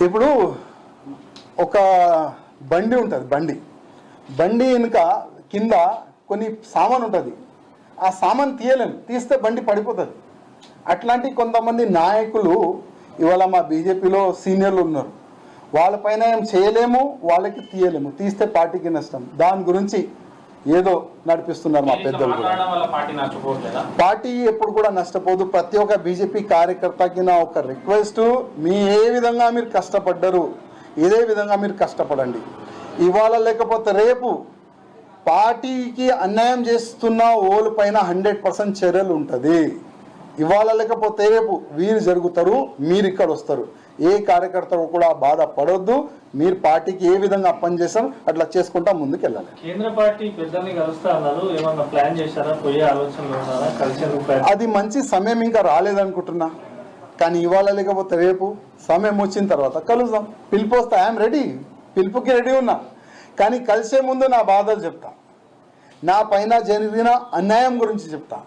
ఇప్పుడు ఒక బండి ఉంటుంది, బండి వెనుక కింద కొన్ని సామాన్ ఉంటుంది, ఆ సామాన్ తీయలేము, తీస్తే బండి పడిపోతుంది. అట్లాంటి కొంతమంది నాయకులు ఇవాళ మా బీజేపీలో సీనియర్లు ఉన్నారు, వాళ్ళపైన ఏం చేయలేము, వాళ్ళకి తీయలేము, తీస్తే పార్టీకి నష్టం. దాని గురించి ఏదో నడిపిస్తున్నారు మా పెద్దలు కూడా. పార్టీ ఎప్పుడు కూడా నష్టపోదు. ప్రతి ఒక్క బీజేపీ కార్యకర్తకి నా ఒక రిక్వెస్ట్, ఏ విధంగా మీరు కష్టపడ్డరు ఇదే విధంగా మీరు కష్టపడండి. ఇవాళ లేకపోతే రేపు పార్టీకి అన్యాయం చేస్తున్న ఓళ్ళ పైన 100% చర్యలు ఉంటుంది. ఇవాళ లేకపోతే రేపు వీరు జరుగుతారు, మీరు ఇక్కడ వస్తారు. ఏ కార్యకర్తలు కూడా బాధపడొద్దు. మీరు పార్టీకి ఏ విధంగా పనిచేస్తాం అట్లా చేసుకుంటా ముందుకు వెళ్ళాలి. కేంద్ర పార్టీ పెద్దల్ని కలుస్తా అన్నారు, ఏమన్నా ప్లాన్ చేశారా? పోయే ఆలోచనలు ఉన్నారా? కలిసేందుకు అది మంచి సమయం ఇంకా రాలేదనుకుంటున్నా, కానీ ఇవాళ లేకపోతే రేపు సమయం వచ్చిన తర్వాత కలుద్దాం. పిలుపు వస్తే ఐఎమ్ రెడీ, పిలుపుకి రెడీ ఉన్నా. కానీ కలిసే ముందు నా బాధలు చెప్తా, నా పైన జరిగిన అన్యాయం గురించి చెప్తా.